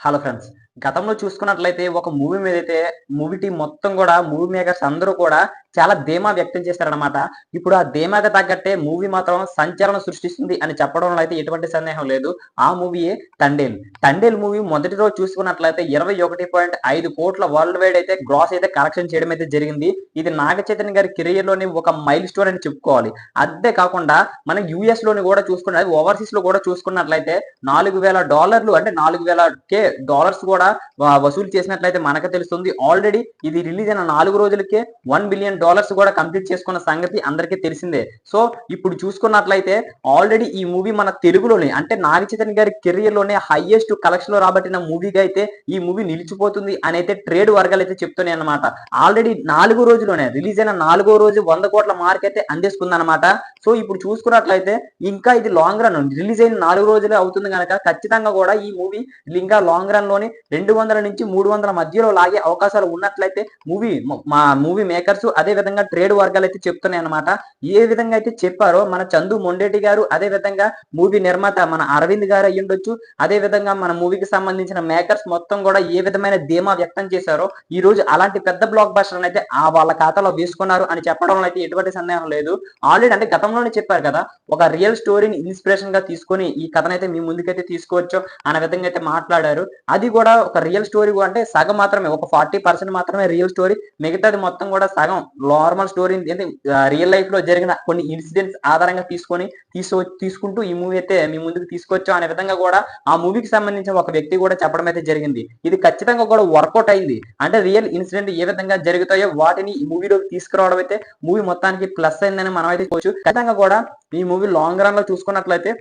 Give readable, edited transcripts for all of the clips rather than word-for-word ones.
Hello friends. గతంలో చూసుకున్నట్లయితే ఒక మూవీ మీదైతే మూవీ టీమ్ మొత్తం గూడా మూవీ మేకర్స్ అందరూ కూడా చాలా ధీమా వ్యక్తం చేశారనమాట. ఇప్పుడు ఆ ధీమాకి తగ్గట్టే మూవీ మాత్రం సంచలనం సృష్టిస్తుంది అని చెప్పడంలో అయితే ఎటువంటి సందేహం లేదు. ఆ మూవీయే 'తండేల్'. 'తండేల్' మూవీ మొదటి రోజు చూసుకున్నట్లయితే 21.5 కోట్ల వరల్డ్ వైడ్ అయితే గ్రాస్ అయితే కలెక్షన్ చేయడం అయితే జరిగింది. ఇది నాగ చైతన్య గారి కెరియర్‌లోని ఒక మైల్ స్టోన్ అని చెప్పుకోవాలి. అంతే కాకుండా మనం యూఎస్‌లోని గూడా చూసుకున్న ఓవర్సీస్‌లో గూడా చూసుకున్నట్లయితే $4,000 అంటే 4,000 డాలర్స్ కూడా వసూలు చేసినట్లయితే మనకు తెలుస్తుంది. ఆల్రెడీ ఇది రిలీజ్ అయిన 4 రోజులకే $1 బిలియన్ కూడా కంప్లీట్ చేసుకున్న సంగతి అందరికీ తెలిసిందే. సో ఇప్పుడు చూసుకున్నట్లయితే ఆల్రెడీ ఈ మూవీ మన తెలుగులోనే అంటే నాగ చైతన్య గారి కెరియర్ లోనే హైయెస్ట్ కలెక్షన్ లో రాబట్టిన మూవీగా అయితే ఈ మూవీ నిలిచిపోతుంది అని అయితే ట్రేడ్ వర్గాలు అయితే చెప్తున్నాయి అన్నమాట. ఆల్రెడీ 4 రోజులోనే రిలీజ్ అయిన 4వ రోజు 100 కోట్ల మార్క్ అయితే అందేసుకుంది అనమాట. సో ఇప్పుడు చూసుకున్నట్లయితే ఇంకా ఇది లాంగ్ రన్ రిలీజ్ అయిన 4 రోజులే అవుతుంది కనుక ఖచ్చితంగా కూడా ఈ మూవీ ఇంకా లాంగ్ రన్ లోని 200 నుంచి 300 మధ్యలో లాగే అవకాశాలు ఉన్నట్లయితే మా మూవీ మేకర్స్ అదే విధంగా ట్రేడ్ వర్గాలు అయితే చెప్తున్నాయి అనమాట. ఏ విధంగా అయితే చెప్పారో మన చందు మొండేటి గారు అదే విధంగా మూవీ నిర్మాత మన అరవింద్ గారు అయ్యుండొచ్చు, అదే విధంగా మన మూవీకి సంబంధించిన మేకర్స్ మొత్తం కూడా ఏ విధమైన ధీమా వ్యక్తం చేశారో ఈ రోజు అలాంటి పెద్ద బ్లాక్ బస్టర్ అయితే వాళ్ళ ఖాతాలో వేసుకున్నారు అని చెప్పడంలో అయితే ఎటువంటి సందేహం లేదు. ఆల్రెడీ అంటే గతంలోనే చెప్పారు కదా, ఒక రియల్ స్టోరీని ఇన్స్పిరేషన్ గా తీసుకొని ఈ కథనైతే మీ ముందుకైతే తీసుకోవచ్చు అనే విధంగా అయితే మాట్లాడారు. అది కూడా ఒక రియల్ స్టోరీ అంటే సగం మాత్రమే, ఒక 40% మాత్రమే రియల్ స్టోరీ, మిగతాది మొత్తం కూడా సగం నార్మల్ స్టోరీ రియల్ లైఫ్ లో జరిగిన కొన్ని ఇన్సిడెంట్స్ ఆధారంగా తీసుకుంటూ ఈ మూవీ అయితే మీ ముందుకు తీసుకొచ్చాం అనే విధంగా కూడా ఆ మూవీకి సంబంధించిన ఒక వ్యక్తి కూడా చెప్పడం అయితే జరిగింది. ఇది ఖచ్చితంగా కూడా వర్కౌట్ అయింది. అంటే రియల్ ఇన్సిడెంట్ ఏ విధంగా జరుగుతాయో వాటిని ఈ మూవీలోకి తీసుకురావడం అయితే మూవీ మొత్తానికి ప్లస్ అయిందని మనం అయితే చూడొచ్చు. ఖచ్చితంగా కూడా ఈ మూవీ లాంగ్ రన్ లో చూసుకున్నట్లయితే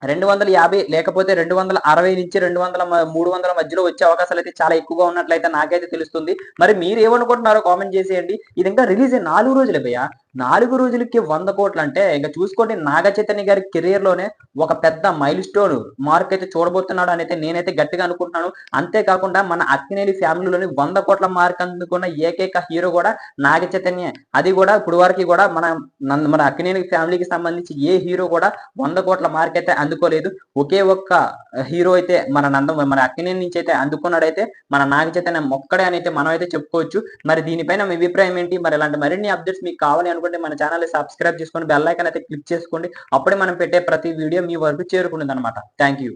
250 లేకపోతే 260 నుంచి 200 300 మధ్యలో వచ్చే అవకాశాలు అయితే చాలా ఎక్కువగా ఉన్నట్లయితే నాకైతే తెలుస్తుంది. మరి మీరు ఏమనుకుంటున్నారో కామెంట్ చేసేయండి. ఇది ఇంకా రిలీజ్ అయ్యి 4 రోజులే భయ్యా. 4 రోజులకి 100 కోట్లు అంటే ఇక చూసుకోండి, నాగ చైతన్య గారి కెరియర్ లోనే ఒక పెద్ద మైల్ స్టోన్ మార్క్ అయితే చూడబోతున్నాడు అని అయితే నేనైతే గట్టిగా అనుకుంటున్నాను. అంతేకాకుండా మన అక్కినేని ఫ్యామిలీలోని 100 కోట్ల మార్క్ అందుకున్న ఏకైక హీరో కూడా నాగ చైతన్య. అది కూడా ఇప్పుడు వరకు కూడా మన అక్కినేని ఫ్యామిలీకి సంబంధించి ఏ హీరో కూడా 100 కోట్ల మార్క్ అయితే అందుకోలేదు. ఒకే ఒక్క హీరో అయితే మన అక్కినేని నుంచి అయితే అందుకున్నాడైతే మన నాగ చైతన్య ఒక్కడే అని అయితే మనం అయితే చెప్పుకోవచ్చు. మరి దీనిపైన మీ అభిప్రాయం ఏంటి? మరి ఇలాంటి మరిన్ని అప్డేట్స్ మీకు కావాలి అనుకుంటే మన ఛానల్ సబ్స్క్రైబ్ చేసుకొని బెల్ ఐకాన్ అయితే క్లిక్ చేసుకోండి. అప్పుడే మనం పెట్టే ప్రతి వీడియో మీ వరకు చేరుకుంటుంది అనమాట. Thank you.